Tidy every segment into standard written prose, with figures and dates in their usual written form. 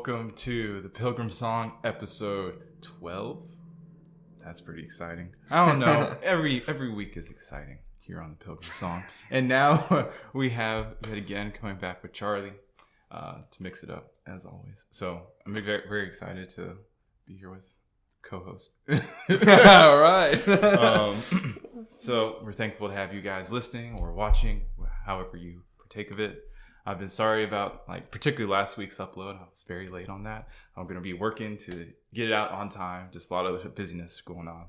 welcome to the Pilgrim song episode 12. That's pretty exciting. I don't know. Every week is exciting here on the Pilgrim song. And now we have yet again coming back with Charlie to mix it up as always. So I'm very, very excited to be here with co-host. All right. So we're thankful to have you guys listening or watching, however you partake of it. I've been sorry about, particularly last week's upload. I was very late on that. I'm going to be working to get it out on time. Just a lot of busyness going on.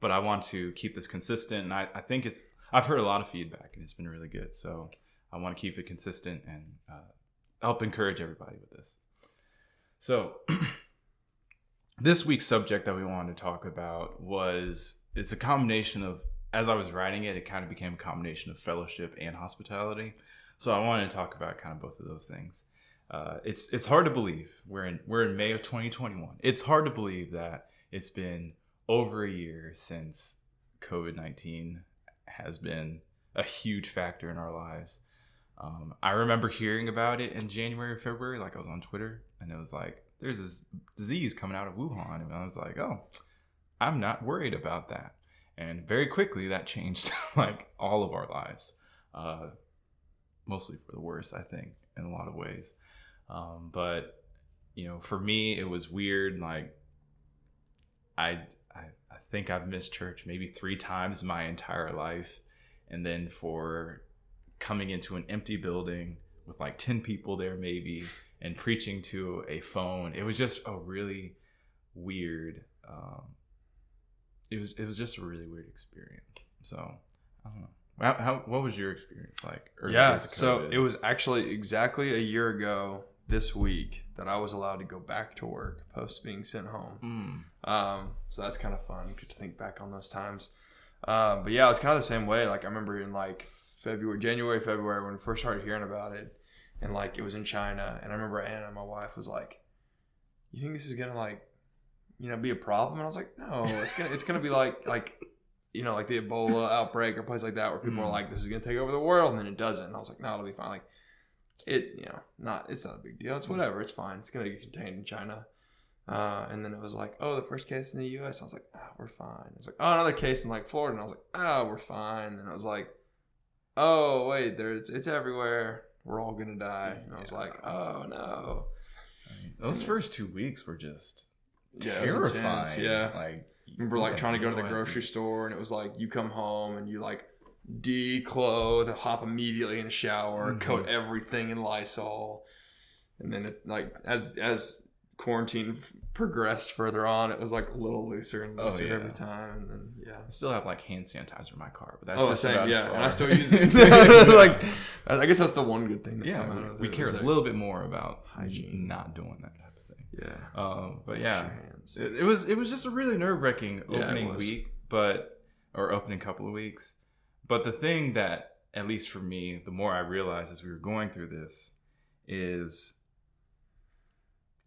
But I want to keep this consistent. And I think I've heard a lot of feedback and it's been really good. So I want to keep it consistent and help encourage everybody with this. So this week's subject that we wanted to talk about it's a combination of, as I was writing it, it kind of became a combination of fellowship and hospitality. So I wanted to talk about kind of both of those things. It's hard to believe we're in May of 2021. It's hard to believe that it's been over a year since COVID-19 has been a huge factor in our lives. I remember hearing about it in January or February, I was on Twitter, and it was like, there's this disease coming out of Wuhan, and I was like, oh, I'm not worried about that. And very quickly that changed all of our lives. Mostly for the worse, I think, in a lot of ways. But for me, it was weird. I think I've missed church maybe 3 times my entire life. And then for coming into an empty building with 10 people there maybe and preaching to a phone, it was just a really weird, it was just a really weird experience. So, I don't know. What was your experience like? So it was actually exactly a year ago this week that I was allowed to go back to work post being sent home. So that's kind of fun to think back on those times. But yeah, it was kind of the same way. I remember in January, February, when we first started hearing about it, and it was in China. And I remember Anna, my wife, was like, "You think this is gonna be a problem?" And I was like, "No, it's gonna be like the Ebola outbreak or place like that where people are like, this is going to take over the world, and then it doesn't." And I was like, no, it'll be fine. It's not a big deal. It's whatever. It's fine. It's going to get contained in China. And then it was like, oh, the first case in the U.S. I was like, oh, we're fine. It was like, oh, another case in Florida. And I was like, oh, we're fine. And I was like, oh, wait, it's everywhere. We're all going to die. And I was like, oh, no. Those first 2 weeks were just terrifying. Yeah. Remember trying to go to the grocery idea. store, and it was you come home and you declothe, hop immediately in the shower, coat everything in Lysol, and then it as quarantine progressed further on, it was a little looser and looser every time, and then I still have hand sanitizer in my car, but that's just same, about as far. And I still use it. I guess that's the one good thing that come out of it. We care a little bit more about hygiene, not doing that type of thing. Yeah. But yeah. It was just a really nerve-wracking opening week, or opening couple of weeks. But the thing that, at least for me, the more I realized as we were going through this is,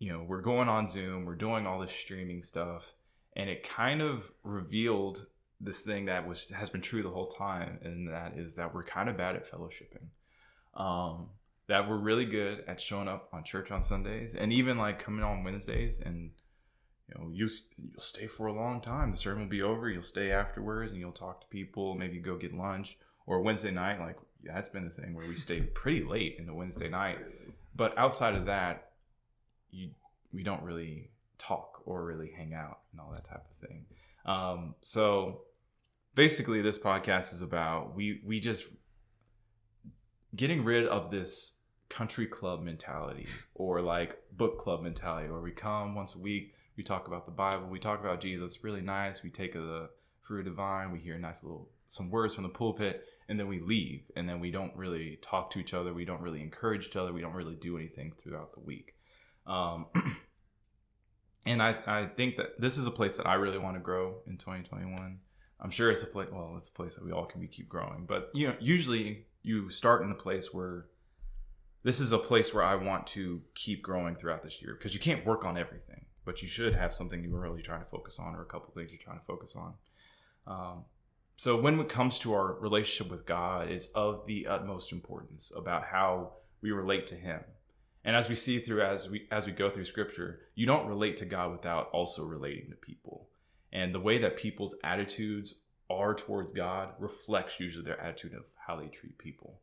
we're going on Zoom, we're doing all this streaming stuff, and it kind of revealed this thing that has been true the whole time, and that is that we're kind of bad at fellowshipping. That we're really good at showing up on church on Sundays, and even coming on Wednesdays, and you'll stay for a long time. The sermon will be over. You'll stay afterwards and you'll talk to people. Maybe go get lunch. Or Wednesday night, that's been the thing where we stay pretty late in the Wednesday night. But outside of that, we don't really talk or really hang out and all that type of thing. So basically, this podcast is about we just getting rid of this country club mentality or book club mentality, where we come once a week. We talk about the Bible. We talk about Jesus. Really nice. We take the fruit of the vine. We hear some words from the pulpit, and then we leave. And then we don't really talk to each other. We don't really encourage each other. We don't really do anything throughout the week. And I think that this is a place that I really want to grow in 2021. I'm sure it's a place. Well, it's a place that we all can keep growing. But usually you start in a place where this is a place where I want to keep growing throughout this year, because you can't work on everything. But you should have something you're really trying to focus on, or a couple things you're trying to focus on. So when it comes to our relationship with God, it's of the utmost importance about how we relate to Him. And as we see through, as we go through scripture, you don't relate to God without also relating to people. And the way that people's attitudes are towards God reflects usually their attitude of how they treat people.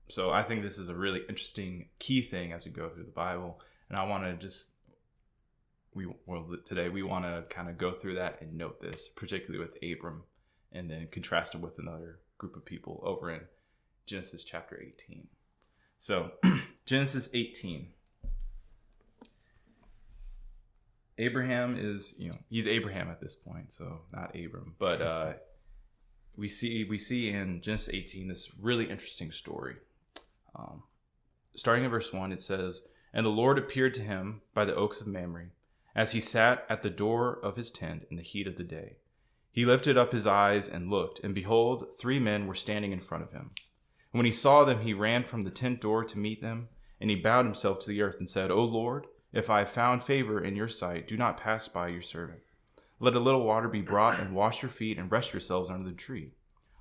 So I think this is a really interesting key thing as we go through the Bible. And I want to today we want to kind of go through that and note this, particularly with Abram, and then contrast it with another group of people over in Genesis chapter 18. So Genesis 18. Abraham is, he's Abraham at this point, so not Abram. But we see in Genesis 18 this really interesting story. Starting in verse 1, it says, "And the Lord appeared to him by the oaks of Mamre, as he sat at the door of his tent in the heat of the day. He lifted up his eyes and looked, and behold, 3 men were standing in front of him. And when he saw them, he ran from the tent door to meet them, and he bowed himself to the earth and said, 'O Lord, if I have found favor in your sight, do not pass by your servant. Let a little water be brought, and wash your feet, and rest yourselves under the tree,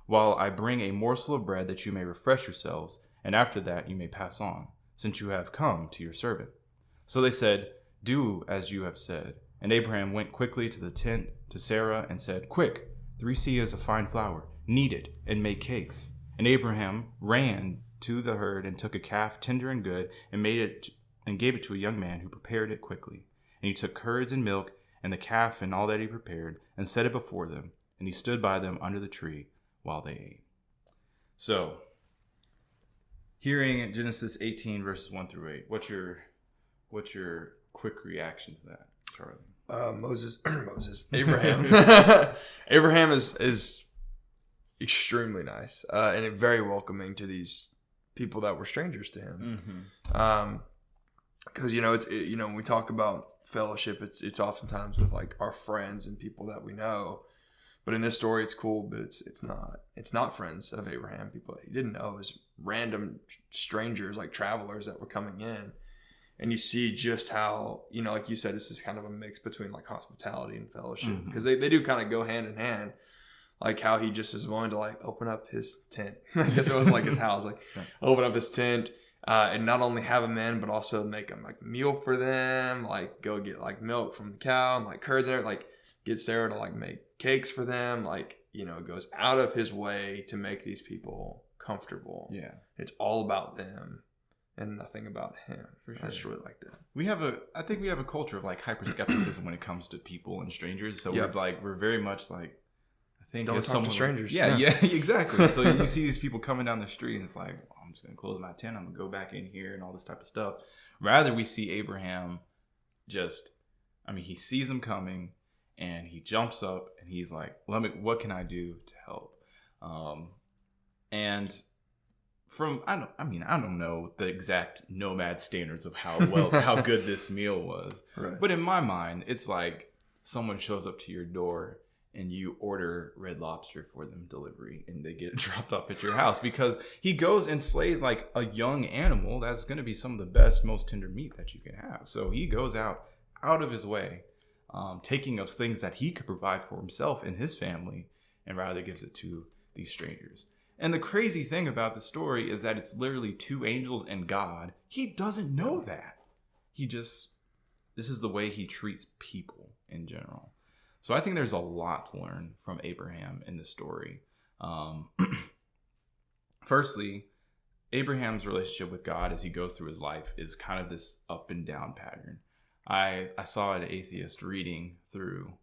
while I bring a morsel of bread that you may refresh yourselves, and after that you may pass on, since you have come to your servant.' So they said, 'Do as you have said.' And Abraham went quickly to the tent to Sarah and said, 'Quick, 3 seahs of fine flour, knead it, and make cakes.' And Abraham ran to the herd and took a calf tender and good, and gave it to a young man who prepared it quickly. And he took curds and milk and the calf and all that he prepared, and set it before them. And he stood by them under the tree while they ate." So, hearing Genesis 18 verses 1 through 8, what's your quick reaction to that, Charlie? Abraham. Abraham is extremely nice and very welcoming to these people that were strangers to him. Because when we talk about fellowship, it's oftentimes with like our friends and people that we know. But in this story, it's cool, but it's not friends of Abraham, people that he didn't know. It was random strangers, like travelers that were coming in. And you see just how, like you said, this is kind of a mix between like hospitality and fellowship, because they do kind of go hand in hand. Like how he just is willing to like open up his tent. I guess it wasn't like his house, like open up his tent and not only have them in, but also make them like a meal for them, like go get like milk from the cow and like curds there, like get Sarah to like make cakes for them. Like, goes out of his way to make these people comfortable. Yeah. It's all about them and nothing about him. For sure. I just really like that. I think we have a culture of like hyper skepticism when it comes to people and strangers. So we're very much like, don't talk to strangers. Yeah, exactly. So you see these people coming down the street and it's like, I'm just going to close my tent. I'm going to go back in here and all this type of stuff. Rather, we see Abraham he sees them coming and he jumps up and he's like, what can I do to help? And I don't know the exact nomad standards of how good this meal was. Right. But in my mind, it's like someone shows up to your door and you order Red Lobster for them delivery and they get it dropped off at your house, because he goes and slays like a young animal that's going to be some of the best, most tender meat that you can have. So he goes out of his way, taking of things that he could provide for himself and his family, and rather gives it to these strangers. And the crazy thing about the story is that it's literally 2 angels and God. He doesn't know that. This is the way he treats people in general. So I think there's a lot to learn from Abraham in this story. Firstly, Abraham's relationship with God as he goes through his life is kind of this up and down pattern. I saw an atheist reading through,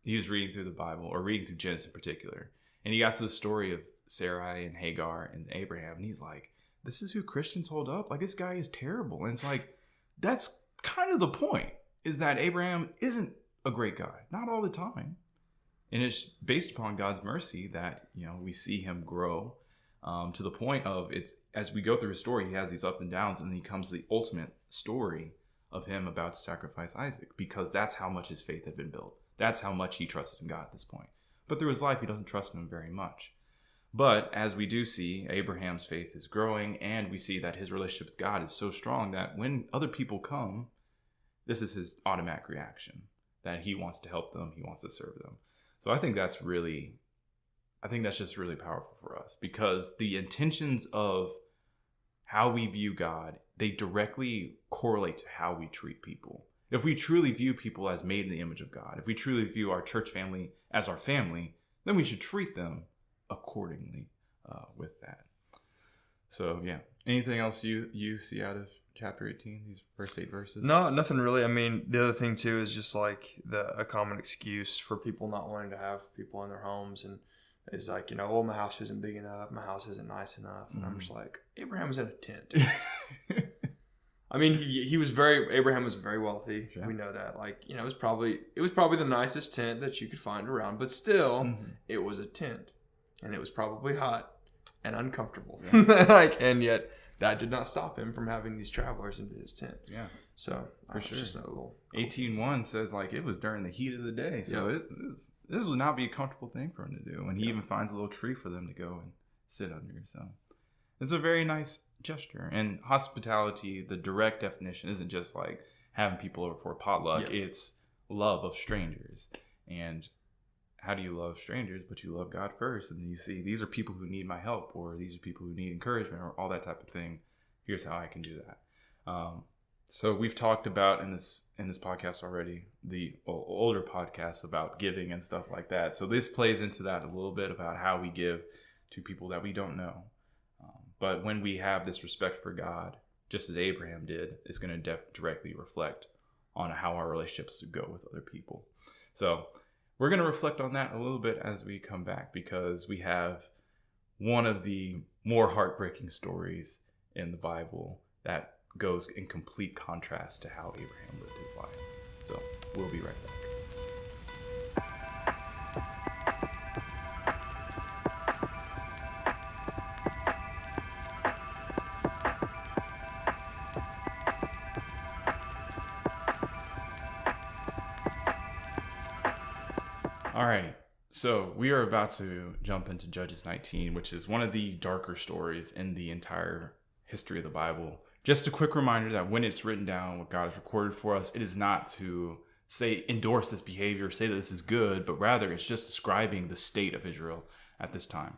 he was reading through the Bible, or reading through Genesis in particular. And he got to the story of Sarai and Hagar and Abraham. And he's like, this is who Christians hold up? Like, this guy is terrible. And it's like, that's kind of the point, is that Abraham isn't a great guy, not all the time. And it's based upon God's mercy that, we see him grow to the point of, it's as we go through his story, he has these up and downs, and then he comes to the ultimate story of him about to sacrifice Isaac, because that's how much his faith had been built. That's how much he trusted in God at this point. But through his life, he doesn't trust in him very much. But as we do see, Abraham's faith is growing, and we see that his relationship with God is so strong that when other people come, this is his automatic reaction, that he wants to help them, he wants to serve them. So I think that's just really powerful for us, because the intentions of how we view God, they directly correlate to how we treat people. If we truly view people as made in the image of God, if we truly view our church family as our family, then we should treat them accordingly with that. So, yeah. Anything else you see out of chapter 18, these first 8 verses? No, nothing really. I mean, the other thing, too, is just like a common excuse for people not wanting to have people in their homes. And it's like, well, my house isn't big enough. My house isn't nice enough. And I'm just like, Abraham was in a tent. I mean, Abraham was very wealthy. Sure. We know that. Like, it was probably the nicest tent that you could find around, but still, it was a tent, and it was probably hot and uncomfortable. Yeah. And yet that did not stop him from having these travelers into his tent. Yeah. So for sure. Just a little 18:1 says like it was during the heat of the day. So this would not be a comfortable thing for him to do. And he even finds a little tree for them to go and sit under. So it's a very nice gesture. And hospitality, the direct definition isn't just like having people over for a potluck. Yeah. It's love of strangers. And how do you love strangers? But you love God first. And then you see these are people who need my help, or these are people who need encouragement, or all that type of thing. Here's how I can do that. So we've talked about in this podcast already, the older podcasts about giving and stuff like that. So this plays into that a little bit about how we give to people that we don't know. But when we have this respect for God, just as Abraham did, it's going to directly reflect on how our relationships go with other people. So we're going to reflect on that a little bit as we come back, because we have one of the more heartbreaking stories in the Bible that goes in complete contrast to how Abraham lived his life. So we'll be right back. Alrighty, so we are about to jump into Judges 19, which is one of the darker stories in the entire history of the Bible. Just a quick reminder that when it's written down, what God has recorded for us, it is not to say endorse this behavior, say that this is good, but rather it's just describing the state of Israel at this time.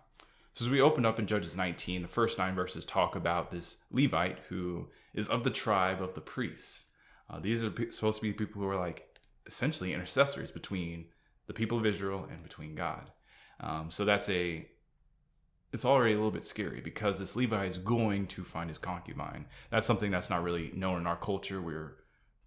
So as we open up in Judges 19, the first 9 verses talk about this Levite who is of the tribe of the priests. These are supposed to be people who are like essentially intercessors between the people of Israel and between God. So it's already a little bit scary, because this Levi is going to find his concubine. That's something that's not really known in our culture. We're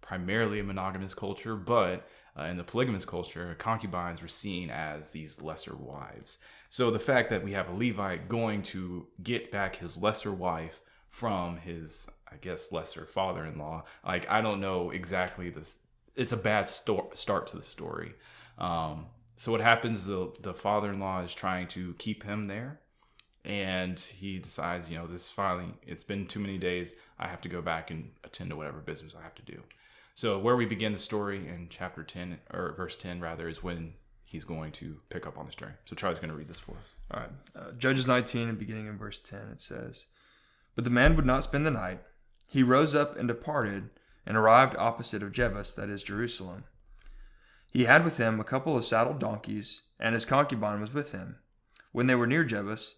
primarily a monogamous culture, but in the polygamous culture, concubines were seen as these lesser wives. So the fact that we have a Levite going to get back his lesser wife from his, I guess, lesser father-in-law, like, I don't know exactly this. It's a bad start to the story. So what happens, the father-in-law is trying to keep him there, and he decides, it's been too many days. I have to go back and attend to whatever business I have to do. So where we begin the story in chapter 10, or verse 10 rather, is when he's going to pick up on this journey. So Charlie's going to read this for us. All right. Judges 19, and beginning in verse 10, it says, "But the man would not spend the night. He rose up and departed, and arrived opposite of Jebus, that is Jerusalem. He had with him a couple of saddled donkeys, and his concubine was with him. When they were near Jebus,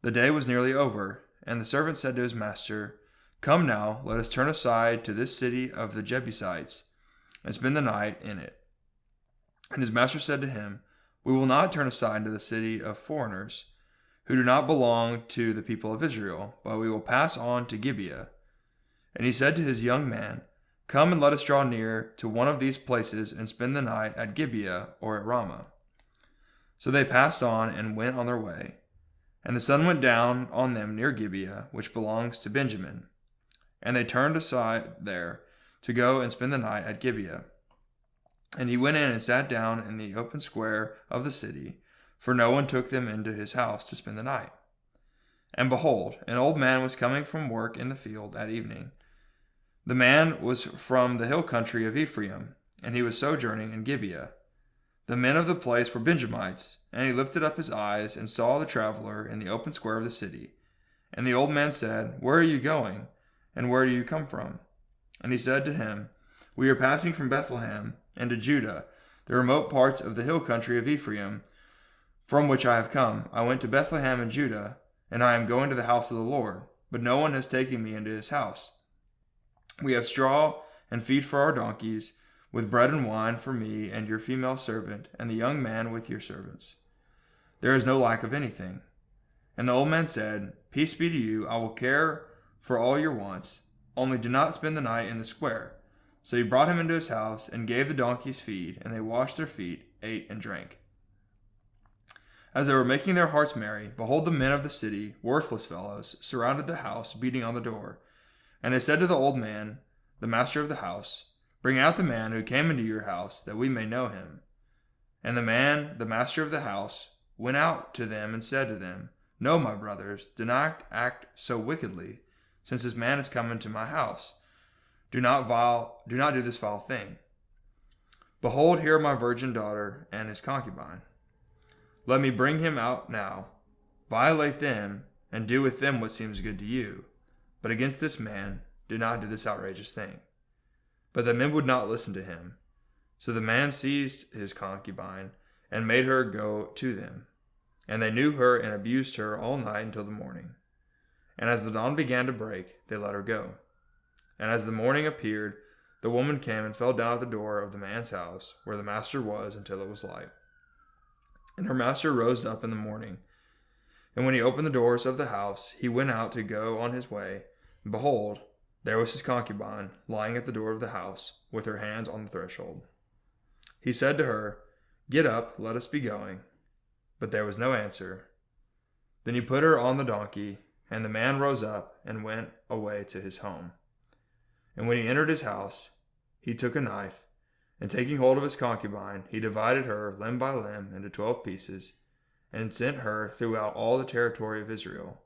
the day was nearly over, and the servant said to his master, 'Come now, let us turn aside to this city of the Jebusites, and spend the night in it.' And his master said to him, 'We will not turn aside to the city of foreigners, who do not belong to the people of Israel, but we will pass on to Gibeah.' And he said to his young man, 'Come and let us draw near to one of these places and spend the night at Gibeah or at Ramah.' So they passed on and went on their way. And the sun went down on them near Gibeah, which belongs to Benjamin. And they turned aside there to go and spend the night at Gibeah. And he went in and sat down in the open square of the city, for no one took them into his house to spend the night. And behold, an old man was coming from work in the field at evening. The man was from the hill country of Ephraim, and he was sojourning in Gibeah. The men of the place were Benjamites, and he lifted up his eyes and saw the traveler in the open square of the city. And the old man said, 'Where are you going, and where do you come from?' And he said to him, 'We are passing from Bethlehem into Judah, the remote parts of the hill country of Ephraim, from which I have come. I went to Bethlehem in Judah, and I am going to the house of the Lord, but no one has taken me into his house.' We have straw and feed for our donkeys, with bread and wine for me and your female servant, and the young man with your servants. There is no lack of anything. And the old man said, Peace be to you, I will care for all your wants, only do not spend the night in the square. So he brought him into his house, and gave the donkeys feed, and they washed their feet, ate and drank. As they were making their hearts merry, behold, the men of the city, worthless fellows, surrounded the house, beating on the door. And they said to the old man, the master of the house, Bring out the man who came into your house, that we may know him. And the man, the master of the house, went out to them and said to them, No, my brothers, do not act so wickedly, since this man has come into my house. Do not do this vile thing. Behold, here my virgin daughter and his concubine. Let me bring him out now, violate them, and do with them what seems good to you. But against this man, do not do this outrageous thing. But the men would not listen to him. So the man seized his concubine and made her go to them. And they knew her and abused her all night until the morning. And as the dawn began to break, they let her go. And as the morning appeared, the woman came and fell down at the door of the man's house, where the master was, until it was light. And her master rose up in the morning. And when he opened the doors of the house, he went out to go on his way. And behold, there was his concubine, lying at the door of the house, with her hands on the threshold. He said to her, Get up, let us be going. But there was no answer. Then he put her on the donkey, and the man rose up and went away to his home. And when he entered his house, he took a knife, and taking hold of his concubine, he divided her limb by limb into 12 pieces, and sent her throughout all the territory of Israel.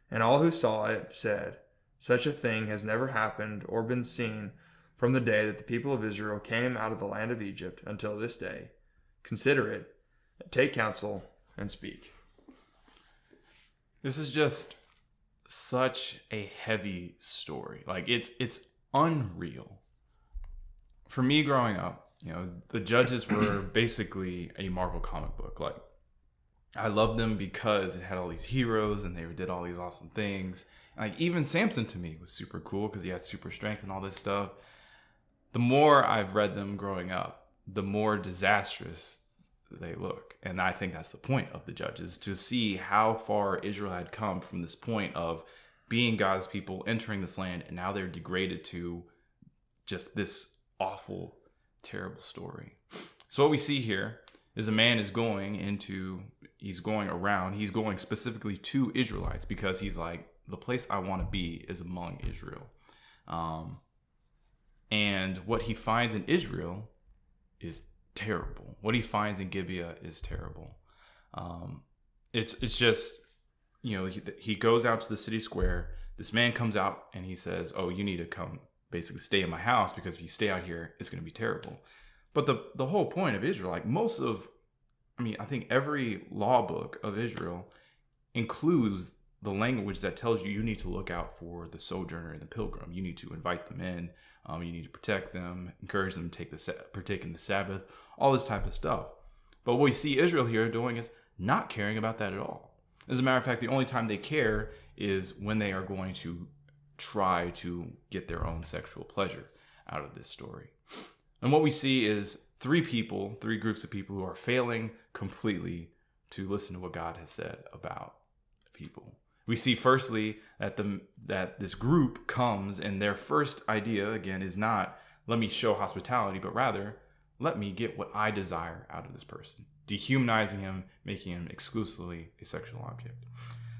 And all who saw it said, Such a thing has never happened or been seen from the day that the people of Israel came out of the land of Egypt until this day. Consider it, take counsel, and speak. This is just such a heavy story. Like, it's unreal. For me growing up, the Judges were basically a Marvel comic book. Like, I loved them because it had all these heroes and they did all these awesome things. Like, even Samson to me was super cool because he had super strength and all this stuff. The more I've read them growing up, the more disastrous they look. And I think that's the point of the Judges, to see how far Israel had come from this point of being God's people, entering this land, and now they're degraded to just this awful, terrible story. So what we see here is a man he's going specifically to Israelites, because he's like, the place I want to be is among Israel. And what he finds in Israel is terrible. What he finds in Gibeah is terrible. It's just, he goes out to the city square. This man comes out and he says, oh, you need to come basically stay in my house, because if you stay out here, it's going to be terrible. But the whole point of Israel, like I think every law book of Israel includes the language that tells you need to look out for the sojourner and the pilgrim. You need to invite them in. You need to protect them, encourage them to partake in the Sabbath, all this type of stuff. But what we see Israel here doing is not caring about that at all. As a matter of fact, the only time they care is when they are going to try to get their own sexual pleasure out of this story. And what we see is three groups of people who are failing completely to listen to what God has said about people. We see firstly that this group comes, and their first idea, again, is not, let me show hospitality, but rather, let me get what I desire out of this person, dehumanizing him, making him exclusively a sexual object.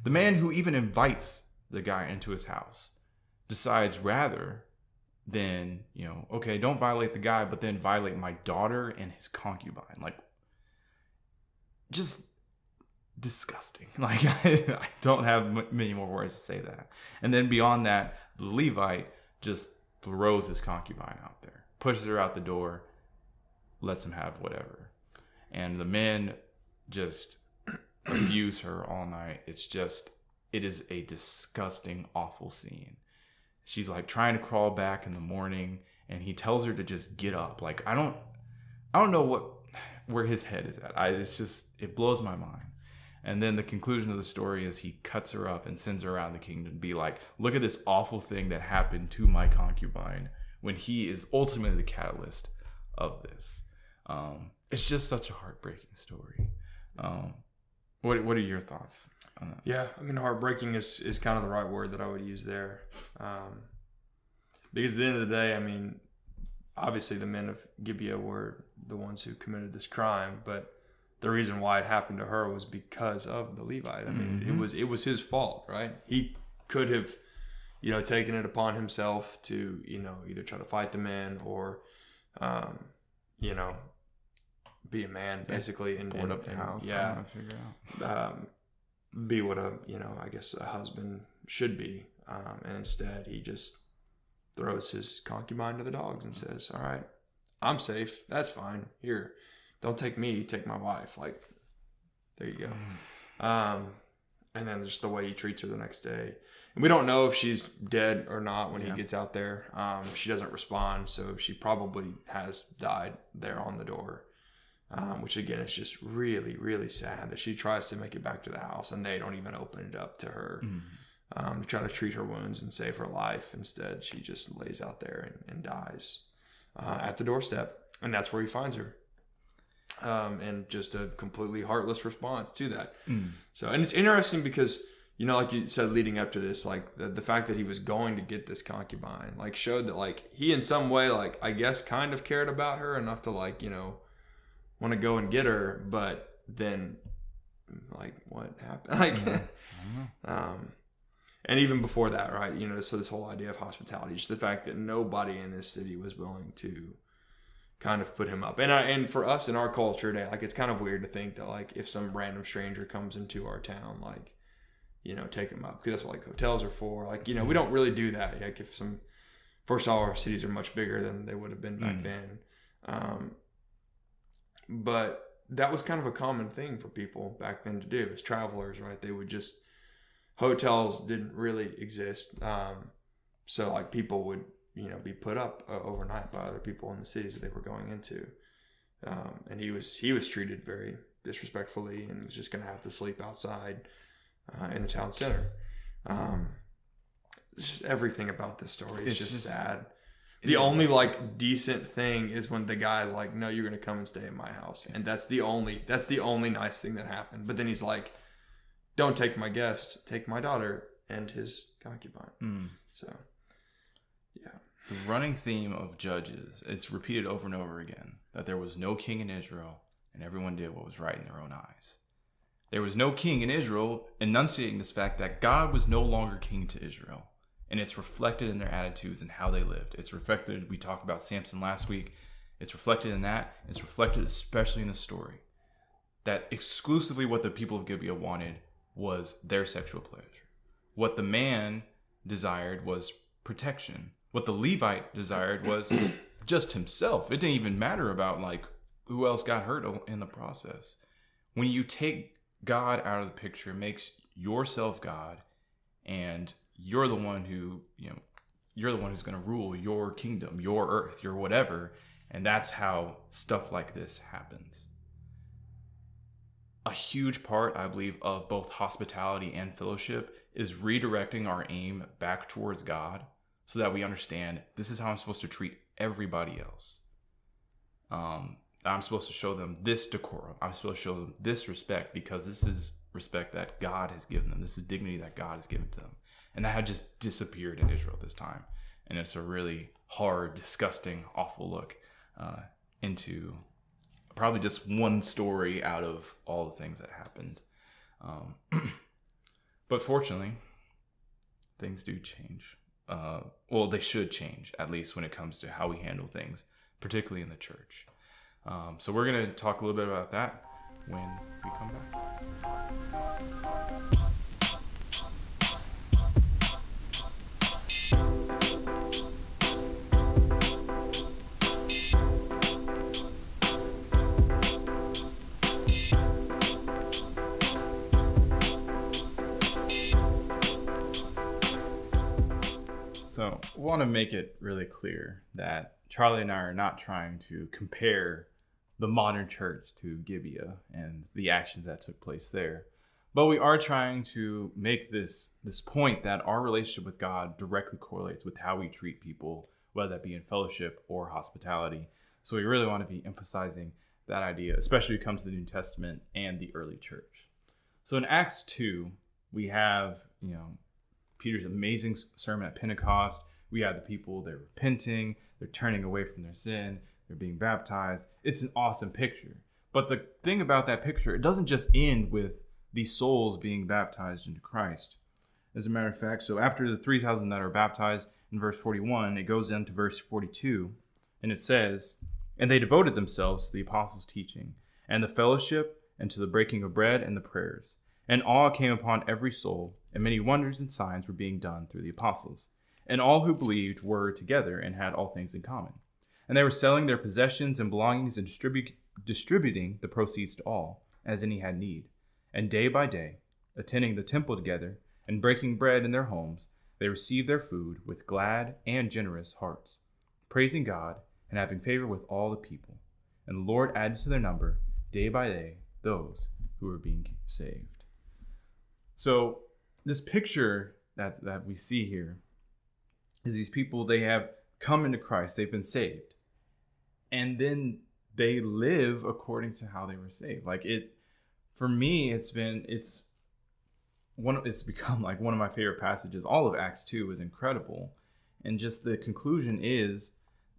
The man who even invites the guy into his house decides, rather than, okay, don't violate the guy, but then violate my daughter and his concubine. Like, just disgusting. Like, I don't have many more words to say that. And then beyond that, the Levite just throws his concubine out there, pushes her out the door, lets him have whatever. And the men just abuse her all night. It is a disgusting, awful scene. She's like trying to crawl back in the morning, and he tells her to just get up. Like, I don't know where his head is at. It blows my mind. And then the conclusion of the story is he cuts her up and sends her around the kingdom to be like, look at this awful thing that happened to my concubine, when he is ultimately the catalyst of this. It's just such a heartbreaking story. What are your thoughts on that? Yeah, I mean, heartbreaking is kind of the right word that I would use there. Because at the end of the day, I mean, obviously the men of Gibeah were the ones who committed this crime, but the reason why it happened to her was because of the Levite. I mean, it was his fault, right? He could have, taken it upon himself to, either try to fight the men or, be a man basically and board up the house. Yeah, figure out. Be what I guess a husband should be. And instead, he just throws his concubine to the dogs and says, "All right, I'm safe. That's fine. Here, don't take me. Take my wife." Like, there you go. And then just the way he treats her the next day. And we don't know if she's dead or not when he gets out there. She doesn't respond, so she probably has died there on the door. Which again is just really, really sad that she tries to make it back to the house and they don't even open it up to her to try to treat her wounds and save her life. Instead, she just lays out there and dies at the doorstep. And that's where he finds her. And just a completely heartless response to that. So, and it's interesting because, like you said, leading up to this, like the fact that he was going to get this concubine, like showed that like he in some way, like I guess kind of cared about her enough to like, want to go and get her, but then like what happened? Like, and even before that, right? So this whole idea of hospitality, just the fact that nobody in this city was willing to kind of put him up. And for us in our culture today, like it's kind of weird to think that like if some random stranger comes into our town, like, take him up, because that's what like hotels are for. Like, we don't really do that. Like if first of all, our cities are much bigger than they would have been back then. But that was kind of a common thing for people back then to do as travelers, right? They would just, hotels didn't really exist. So like people would, be put up overnight by other people in the cities that they were going into. And he was treated very disrespectfully and was just going to have to sleep outside in the town center. It's just everything about this story is just sad. The only like decent thing is when the guy is like, "No, you're gonna come and stay in my house," and that's the only nice thing that happened. But then he's like, "Don't take my guest, take my daughter and his concubine." So, yeah. The running theme of Judges, it's repeated over and over again that there was no king in Israel, and everyone did what was right in their own eyes. There was no king in Israel, enunciating this fact that God was no longer king to Israel. And it's reflected in their attitudes and how they lived. It's reflected, we talked about Samson last week. It's reflected in that. It's reflected especially in the story. That exclusively what the people of Gibeah wanted was their sexual pleasure. What the man desired was protection. What the Levite desired was just himself. It didn't even matter about like who else got hurt in the process. When you take God out of the picture, it makes yourself God, and you're the one who, you're the one who's going to rule your kingdom, your earth, your whatever. And that's how stuff like this happens. A huge part, I believe, of both hospitality and fellowship is redirecting our aim back towards God so that we understand this is how I'm supposed to treat everybody else. I'm supposed to show them this decorum. I'm supposed to show them this respect because this is respect that God has given them. This is dignity that God has given to them. And that had just disappeared in Israel at this time. And it's a really hard, disgusting, awful look into probably just one story out of all the things that happened. But fortunately, things do change. Well, they should change, at least when it comes to how we handle things, particularly in the church. So we're going to talk a little bit about that when we come back. So I want to make it really clear that Charlie and I are not trying to compare the modern church to Gibeah and the actions that took place there. But we are trying to make this point that our relationship with God directly correlates with how we treat people, whether that be in fellowship or hospitality. So we really want to be emphasizing that idea, especially when it comes to the New Testament and the early church. So in Acts 2, we have, Peter's amazing sermon at Pentecost. We have the people, they're repenting, they're turning away from their sin, they're being baptized. It's an awesome picture. But the thing about that picture, it doesn't just end with these souls being baptized into Christ. As a matter of fact, so after the 3,000 that are baptized in verse 41, it goes into verse 42, and it says, "And they devoted themselves to the apostles' teaching, and the fellowship, and to the breaking of bread and the prayers. And awe came upon every soul, and many wonders and signs were being done through the apostles. And all who believed were together and had all things in common. And they were selling their possessions and belongings and distributing the proceeds to all, as any had need. And day by day, attending the temple together and breaking bread in their homes, they received their food with glad and generous hearts, praising God and having favor with all the people. And the Lord added to their number day by day those who were being saved." So this picture that we see here is these people, they have come into Christ, they've been saved, and then they live according to how they were saved. For me, it's become like one of my favorite passages. All of Acts 2 is incredible. And just the conclusion is,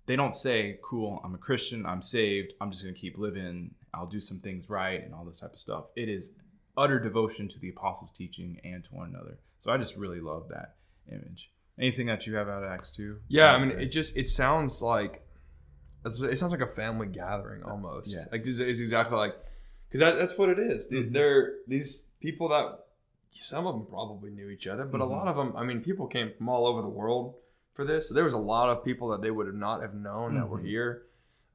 they don't say, cool, I'm a Christian, I'm saved, I'm just going to keep living, I'll do some things right, and all this type of stuff. It is utter devotion to the apostles' teaching and to one another. So I just really love that image. Anything that you have out of Acts 2? Yeah, I mean, it sounds like a family gathering almost. Yes. Like it's exactly like, because that's what it is. Mm-hmm. They're these people that some of them probably knew each other, but Mm-hmm. a lot of them, I mean, people came from all over the world for this. So there was a lot of people that they would have not have known that were here,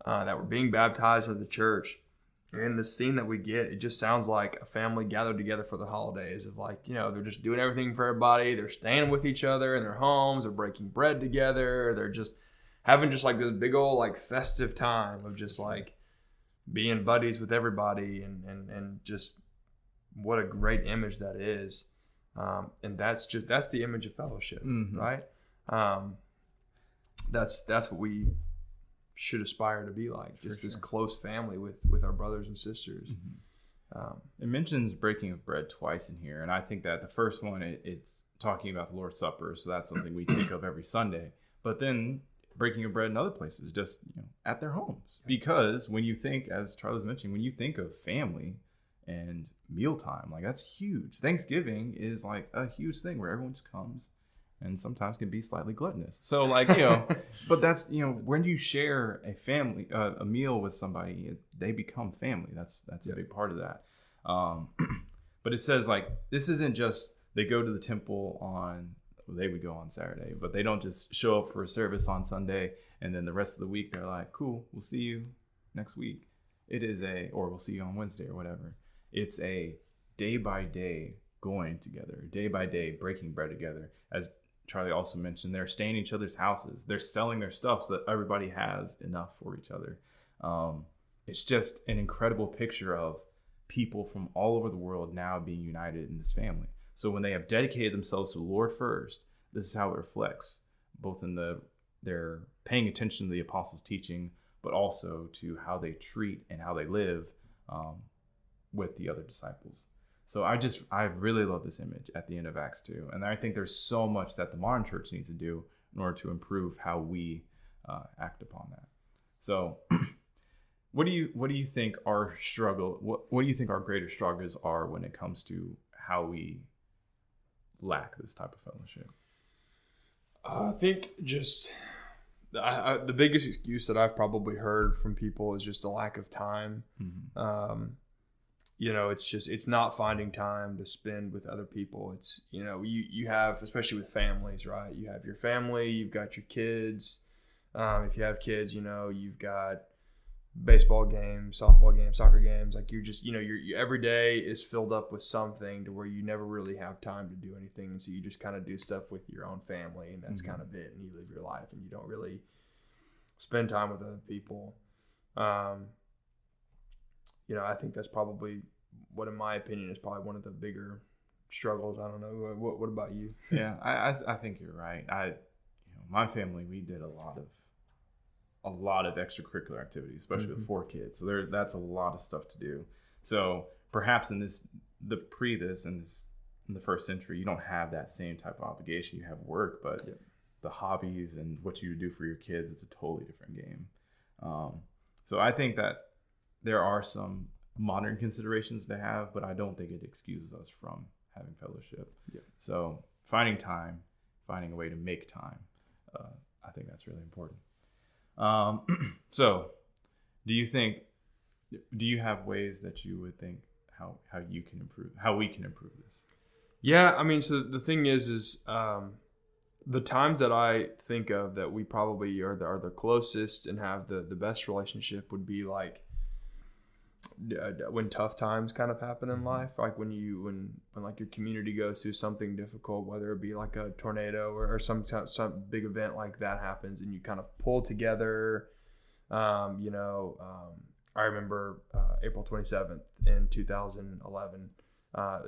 that were being baptized at the church. And the scene that we get, it just sounds like a family gathered together for the holidays of they're just doing everything for everybody. They're staying with each other in their homes. They're breaking bread together. They're just having just this big old festive time of just being buddies with everybody and just what a great image that is. And that's the image of fellowship, Mm-hmm. right? That's what we should aspire to be like, just this close family with our brothers and sisters. Mm-hmm. It mentions breaking of bread twice in here, and I think that the first one, it's talking about the Lord's Supper, so that's something we take of every Sunday. But then breaking of bread in other places, just at their homes, because when you think, as Charlie's mentioning, when you think of family and mealtime, that's huge. Thanksgiving is a huge thing where everyone just comes, and sometimes can be slightly gluttonous. So but that's, when you share a meal with somebody, they become family. That's a big part of that. But it says this isn't just they go to the temple they would go on Saturday, but they don't just show up for a service on Sunday and then the rest of the week they're like, cool, we'll see you next week. Or we'll see you on Wednesday or whatever. It's a day by day going together, day by day breaking bread together. As Charlie also mentioned, they're staying in each other's houses. They're selling their stuff so that everybody has enough for each other. It's just an incredible picture of people from all over the world now being united in this family. So when they have dedicated themselves to the Lord first, this is how it reflects, both in they're paying attention to the apostles' teaching, but also to how they treat and how they live with the other disciples. So I really love this image at the end of Acts 2. And I think there's so much that the modern church needs to do in order to improve how we act upon that. So what do you think our struggle, what do you think our greater struggles are when it comes to how we lack this type of fellowship? I think just the biggest excuse that I've probably heard from people is just a lack of time. Mm-hmm. It's not finding time to spend with other people. It's, you have, especially with families, right? You have your family, you've got your kids. If you have kids, you've got baseball games, softball games, soccer games. You're just, your every day is filled up with something to where you never really have time to do anything. And so you just kind of do stuff with your own family, and that's mm-hmm. kind of it. And you live your life and you don't really spend time with other people. I think that's probably what in my opinion is probably one of the bigger struggles. I don't know. What about you? Yeah, I think you're right. My family, we did a lot of extracurricular activities, especially with 4 kids. So that's a lot of stuff to do. So perhaps in the first century, you don't have that same type of obligation. You have work, but the hobbies and what you do for your kids, it's a totally different game. So I think that there are some modern considerations to have, but I don't think it excuses us from having fellowship. Yeah. So finding a way to make time, I think that's really important. So do you have ways that you would think how we can improve this? Yeah, I mean, so the thing is the times that I think of that we probably are the closest and have the best relationship would be like when tough times kind of happen in life, like when like your community goes through something difficult, whether it be like a tornado or some big event like that happens, and you kind of pull together. I remember April 27th in 2011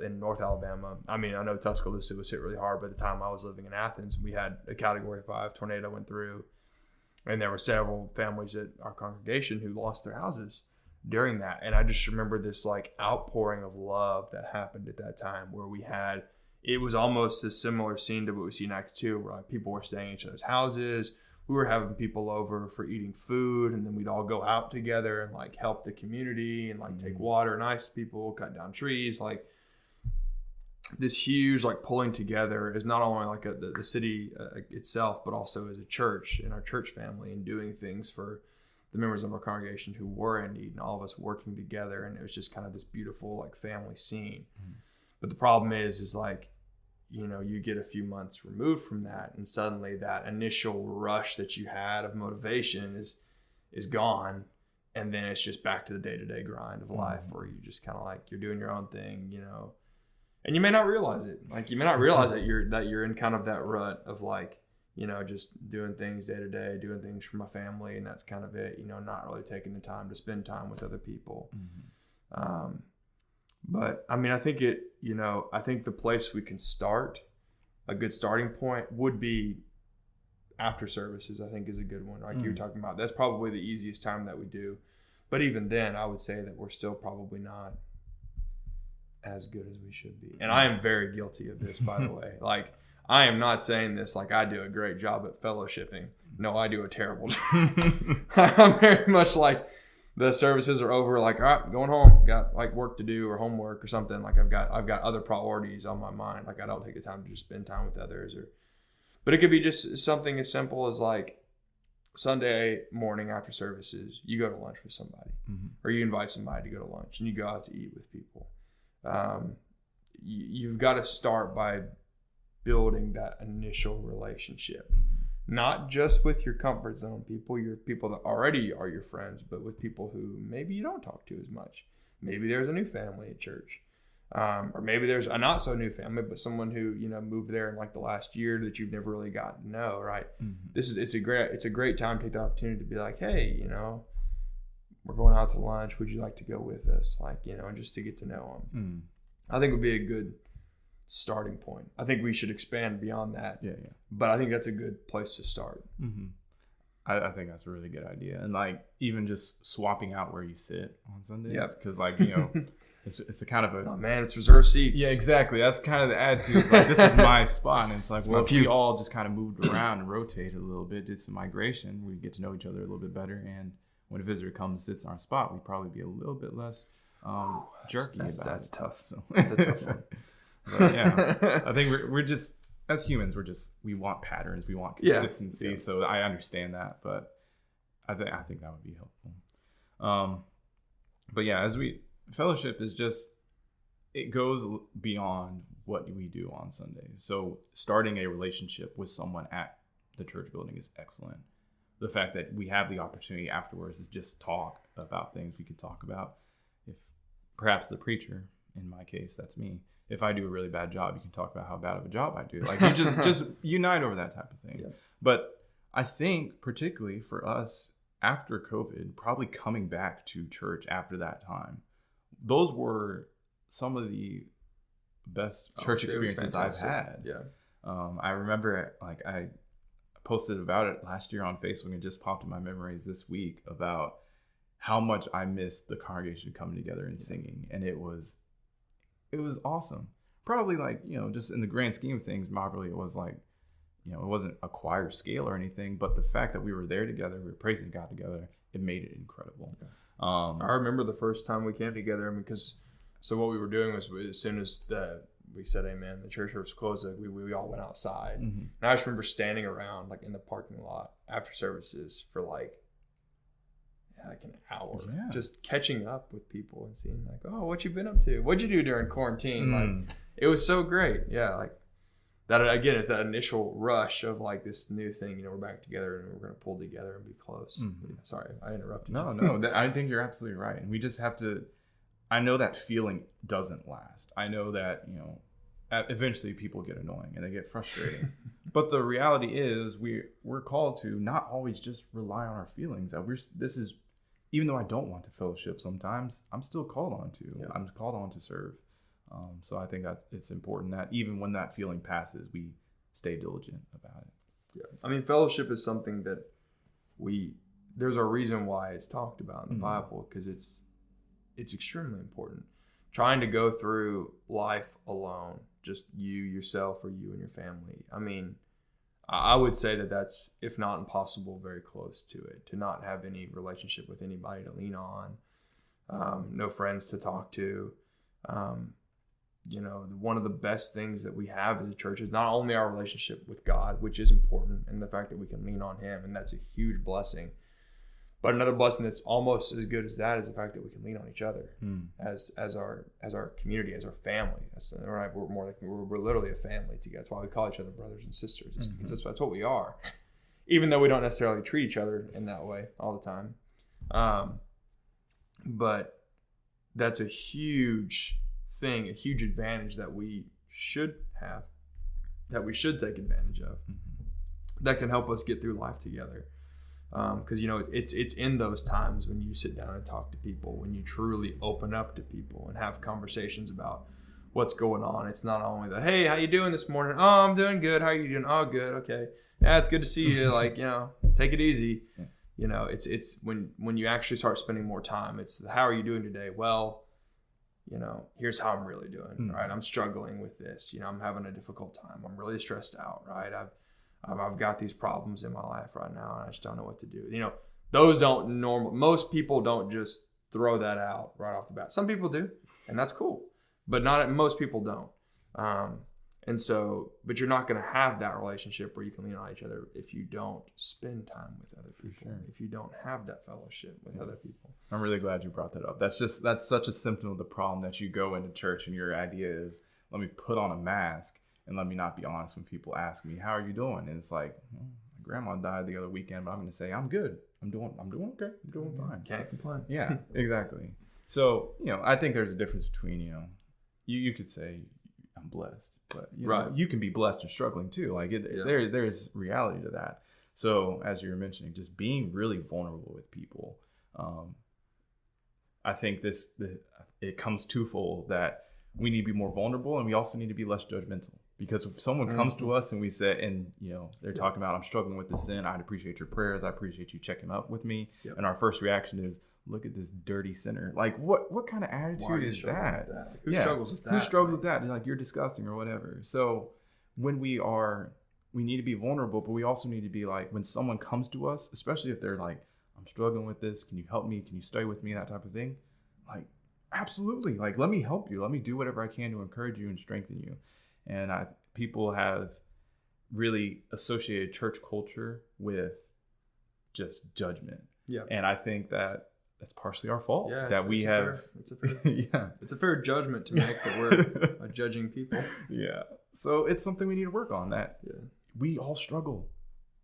in North Alabama. I mean, I know Tuscaloosa was hit really hard, but at the time I was living in Athens, we had a Category 5 tornado went through, and there were several families at our congregation who lost their houses during that. And I just remember this like outpouring of love that happened at that time, where it was almost a similar scene to what we see in Acts 2, where like people were staying in each other's houses. We were having people over for eating food, and then we'd all go out together and like help the community and like take water and ice to people, cut down trees. Like this huge like pulling together is not only like the city itself, but also as a church and our church family, and doing things for the members of our congregation who were in need, and all of us working together. And it was just kind of this beautiful like family scene. But the problem is like, you get a few months removed from that, and suddenly that initial rush that you had of motivation is gone. And then it's just back to the day-to-day grind of life, where you just kind of like, you're doing your own thing, and you may not realize it. Like you may not realize that you're in kind of that rut of like, just doing things day to day, doing things for my family, and that's kind of it. Not really taking the time to spend time with other people. But I mean, I think I think the place we can start, a good starting point would be after services. I think is a good one. Like you were talking about, that's probably the easiest time that we do. But even then, I would say that we're still probably not as good as we should be. And I am very guilty of this, by the way. Like, I am not saying this like I do a great job at fellowshipping. No, I do a terrible job. I'm very much like, the services are over, like, all right, going home, got like work to do or homework or something. Like I've got other priorities on my mind. Like I don't take the time to just spend time with others, but it could be just something as simple as like Sunday morning after services, you go to lunch with somebody, or you invite somebody to go to lunch, and you go out to eat with people. You've got to start by building that initial relationship. Not just with your comfort zone people, your people that already are your friends, but with people who maybe you don't talk to as much. Maybe there's a new family at church, or maybe there's a not so new family, but someone who moved there in like the last year that you've never really gotten to know. Right? It's a great time to take the opportunity to be like, hey, we're going out to lunch. Would you like to go with us? Like, and just to get to know them. I think would be a good starting point. I think we should expand beyond that. Yeah. But I think that's a good place to start. I think that's a really good idea. And like even just swapping out where you sit on Sundays. Yeah. Because like, it's a kind of a... Oh man, it's reserved seats. Yeah, exactly. That's kind of the attitude. It's like, this is my spot. And it's like, well, if we all just kind of moved around and rotated a little bit, did some migration, we'd get to know each other a little bit better. And when a visitor comes and sits in our spot, we'd probably be a little bit less jerky about it. That's tough. So. That's a tough one. But yeah, I think we're just, as humans, we want patterns, we want consistency. Yeah. So I understand that, but I think that would be helpful. But yeah, fellowship is just, it goes beyond what we do on Sundays. So starting a relationship with someone at the church building is excellent. The fact that we have the opportunity afterwards is just talk about things we could talk about. If perhaps the preacher, in my case, that's me. If I do a really bad job, you can talk about how bad of a job I do. Like you just unite over that type of thing. Yeah. But I think particularly for us after COVID, probably coming back to church after that time, those were some of the best church experiences I've had. Yeah. I remember like I posted about it last year on Facebook and just popped in my memories this week about how much I missed the congregation coming together and singing. And it was awesome. Probably like, just in the grand scheme of things, probably it was like, it wasn't a choir scale or anything, but the fact that we were there together, we were praising God together, it made it incredible. Yeah. I remember the first time we came together, so what we were doing was as soon as we said amen, the church was closed, like we all went outside. Mm-hmm. And I just remember standing around like in the parking lot after services for like an hour, just catching up with people and seeing like, oh, what you been up to? What'd you do during quarantine? Like, it was so great. Yeah, like that again is that initial rush of like this new thing. We're back together and we're gonna pull together and be close. Mm-hmm. Yeah, sorry, I interrupted. No, I think you're absolutely right, and we just have to. I know that feeling doesn't last. I know that eventually people get annoying and they get frustrating. But the reality is we're called to not always just rely on our feelings. This is. Even though I don't want to fellowship sometimes, I'm still called on to. Yeah. I'm called on to serve. So I think that it's important that even when that feeling passes, we stay diligent about it. Yeah. I mean, fellowship is something that there's a reason why it's talked about in the Bible, because it's extremely important. Trying to go through life alone, just you, yourself, or you and your family. I mean, I would say that that's, if not impossible, very close to it, to not have any relationship with anybody to lean on, no friends to talk to. One of the best things that we have as a church is not only our relationship with God, which is important, and the fact that we can lean on Him, and that's a huge blessing. But another blessing that's almost as good as that is the fact that we can lean on each other as our community, as our family. We're literally a family together. That's why we call each other brothers and sisters. It's because that's what we are, even though we don't necessarily treat each other in that way all the time. But that's a huge thing, a huge advantage that we should have, that we should take advantage of, that can help us get through life together. Because it's in those times when you sit down and talk to people, when you truly open up to people and have conversations about what's going on. It's not only the, hey, how you doing this morning? Oh, I'm doing good. How are you doing? Oh, good. Okay. Yeah, it's good to see you. Like, take it easy. It's when you actually start spending more time, it's the, how are you doing today? Well, here's how I'm really doing, right? I'm struggling with this. I'm having a difficult time. I'm really stressed out, right? I've got these problems in my life right now, and I just don't know what to do. Those most people don't just throw that out right off the bat. Some people do, and that's cool, but most people don't. But you're not going to have that relationship where you can lean on each other if you don't spend time with other people, if you don't have that fellowship with other people. I'm really glad you brought that up. That's such a symptom of the problem that you go into church and your idea is, let me put on a mask and let me not be honest when people ask me, how are you doing? And it's like, my grandma died the other weekend, but I'm going to say, I'm good. I'm doing okay. I'm doing fine. Can't complain. Yeah, exactly. So, I think there's a difference between, you could say I'm blessed, but you can be blessed and struggling too. Like there's reality to that. So as you were mentioning, just being really vulnerable with people. I think it comes twofold, that we need to be more vulnerable and we also need to be less judgmental. Because if someone comes to us and we say, and they're talking about, I'm struggling with this sin, I'd appreciate your prayers, I appreciate you checking up with me. Yep. And our first reaction is, look at this dirty sinner. Like what kind of attitude is that? Like, who struggles with that? Who struggles with that? And like, you're disgusting or whatever. So when we need to be vulnerable, but we also need to be like, when someone comes to us, especially if they're like, I'm struggling with this, can you help me? Can you stay with me? That type of thing. Like, absolutely. Like, let me help you. Let me do whatever I can to encourage you and strengthen you. And people have really associated church culture with just judgment. Yeah. And I think that that's partially our fault. Yeah, it's a fair judgment to make that we're judging people. Yeah. So it's something we need to work on, that we all struggle.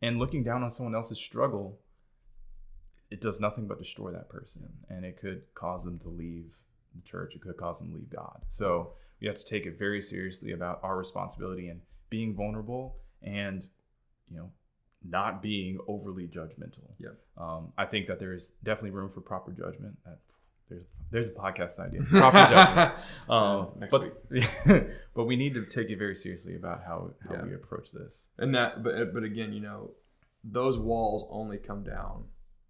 And looking down on someone else's struggle, it does nothing but destroy that person. And it could cause them to leave the church. It could cause them to leave God. So we have to take it very seriously about our responsibility and being vulnerable and, not being overly judgmental. Yeah. I think that there is definitely room for proper judgment. That there's a podcast idea. Proper judgment. Next week. But we need to take it very seriously about how we approach this. And that, but again, those walls only come down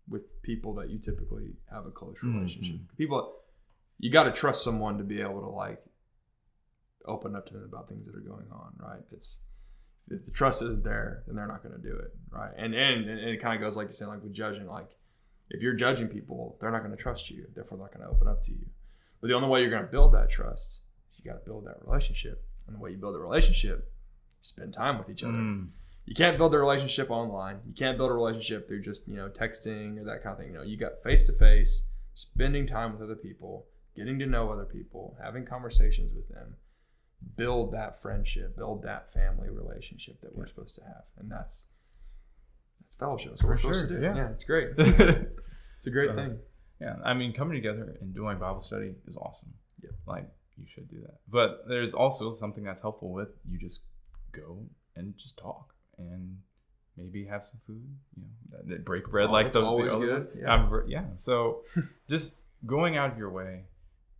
with people that you typically have a close relationship. People, you got to trust someone to be able to like open up to them about things that are going on, right? If the trust isn't there, then they're not going to do it, right? And it kind of goes like you're saying, like with judging, like if you're judging people, they're not going to trust you, therefore they're not going to open up to you. But the only way you're going to build that trust is you got to build that relationship. And the way you build a relationship, spend time with each other. You can't build a relationship online. You can't build a relationship through just, texting or that kind of thing. You got face-to-face, spending time with other people, getting to know other people, having conversations with them. Build that friendship, build that family relationship that we're supposed to have. And that's fellowship. That's what we're supposed to do. Yeah, it's great. It's a great thing. Yeah, I mean, coming together and doing Bible study is awesome. Yeah. Like, you should do that. But there's also something that's helpful with you just go and just talk and maybe have some food, break bread like the always other good. ones. Yeah. So just going out of your way,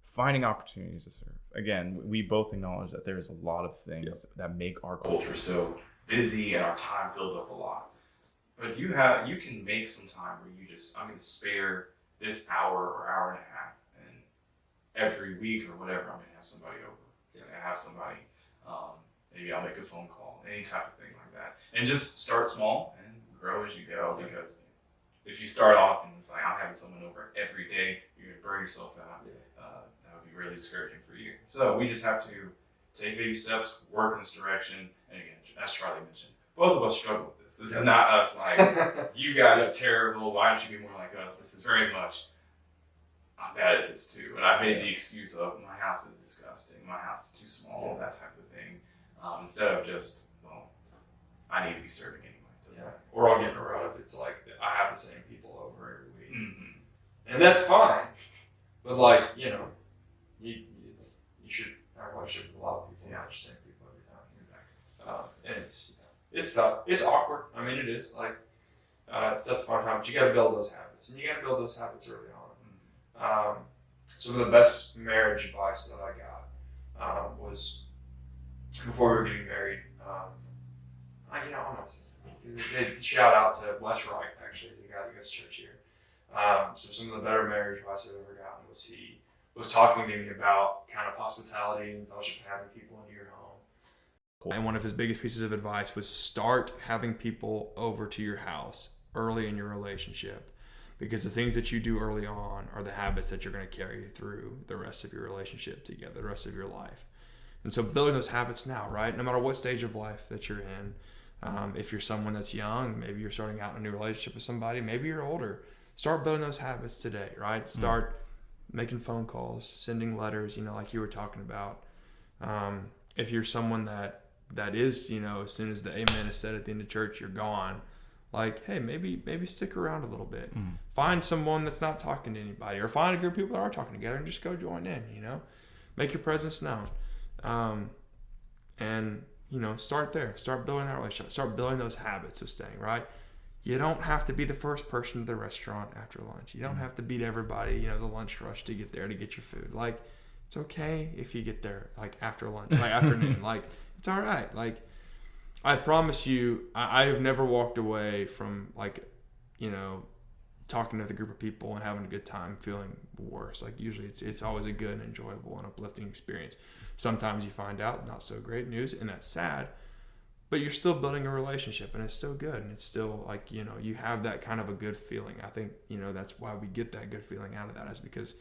finding opportunities to serve. Again, we both acknowledge that there's a lot of things that make our culture so busy and our time fills up a lot. But you can make some time where I'm going to spare this hour or hour and a half, and every week or whatever, I'm going to have somebody over. I'm going to have somebody, maybe I'll make a phone call, any type of thing like that. And just start small and grow as you go, because if you start off and it's like, I'm having someone over every day, you're going to burn yourself out. That would be really discouraging for you. So we just have to take baby steps, work in this direction. And again, as Charlie mentioned, both of us struggle with this. This is not us like, you guys are terrible, why don't you be more like us? This is very much, I'm bad at this too. And I made the excuse of, my house is disgusting, my house is too small, that type of thing. Instead of just, I need to be serving anyway. Yeah. Or I'll get in a rut if it's like, I have the same people over every week. And that's fine. But like, you should have a relationship with a lot of people, not just the same people every time. And it's tough. It's awkward. I mean, it is. Like, it's tough to find time, but you got to build those habits. And you got to build those habits early on. Some of the best marriage advice that I got was before we were getting married. Shout out to Wes Wright, actually, the guy that goes to church here. So some of the better marriage advice I've ever gotten was he was talking to me about kind of hospitality and fellowship and having people into your home. Cool. And one of his biggest pieces of advice was start having people over to your house early in your relationship, because the things that you do early on are the habits that you're going to carry through the rest of your relationship together, the rest of your life. And so building those habits now, right? No matter what stage of life that you're in, if you're someone that's young, maybe you're starting out in a new relationship with somebody, maybe you're older, start building those habits today, right? Start making phone calls, sending letters, like you were talking about. If you're someone that is, as soon as the amen is said at the end of church, you're gone. Like, hey, maybe stick around a little bit. Find someone that's not talking to anybody, or find a group of people that are talking together and just go join in, Make your presence known. And start there. Start building that relationship. Start building those habits of staying, right? You don't have to be the first person to the restaurant after lunch. You don't have to beat everybody, the lunch rush to get there to get your food. Like, it's okay if you get there, like, after lunch, like, afternoon. Like, it's all right. Like, I promise you, I have never walked away from, like, talking with a group of people and having a good time feeling worse. Like, usually it's always a good and enjoyable and uplifting experience. Sometimes you find out not so great news, and that's sad, but you're still building a relationship, and it's still good, and it's still like, you have that kind of a good feeling. I think, that's why we get that good feeling out of that, is because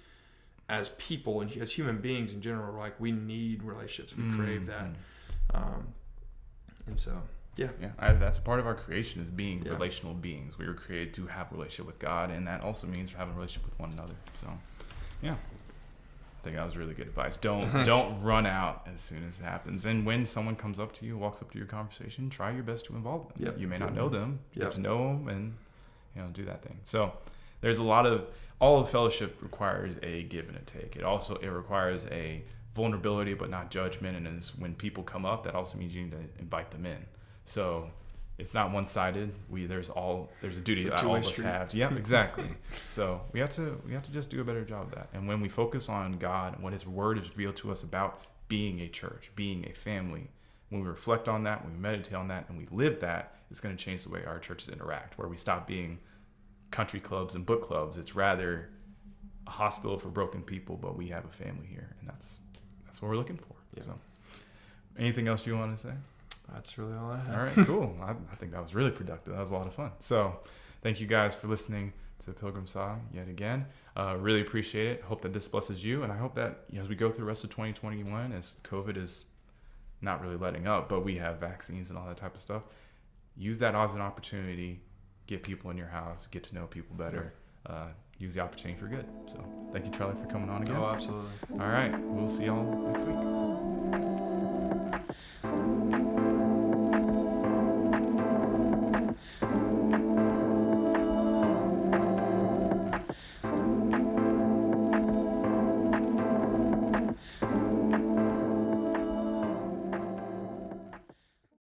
as people and as human beings in general, like, we need relationships. We crave that. And so, that's a part of our creation, is being relational beings. We were created to have a relationship with God, and that also means having a relationship with one another. So, I think that was really good advice. Don't run out as soon as it happens. And when someone comes up to you, walks up to your conversation, try your best to involve them. You may not know them, get to know them, and do that thing. So there's all of fellowship requires a give and a take. It requires a vulnerability, but not judgment. And when people come up, that also means you need to invite them in. So it's not one-sided. There's a duty that all of us have. Yeah, exactly. So we have to just do a better job of that. And when we focus on God and what His Word has revealed to us about being a church, being a family, when we reflect on that, when we meditate on that, and we live that, it's going to change the way our churches interact, where we stop being country clubs and book clubs. It's rather a hospital for broken people, but we have a family here, and that's what we're looking for. Yeah. So, anything else you want to say? That's really all I have. All right, cool. I think that was really productive. That was a lot of fun. So, thank you guys for listening to the Pilgrim Song yet again. Really appreciate it. Hope that this blesses you, and I hope that as we go through the rest of 2021, as COVID is not really letting up, but we have vaccines and all that type of stuff, use that as an opportunity. Get people in your house. Get to know people better. Use the opportunity for good. So, thank you, Charlie, for coming on again. Oh, absolutely. All right, we'll see y'all next week.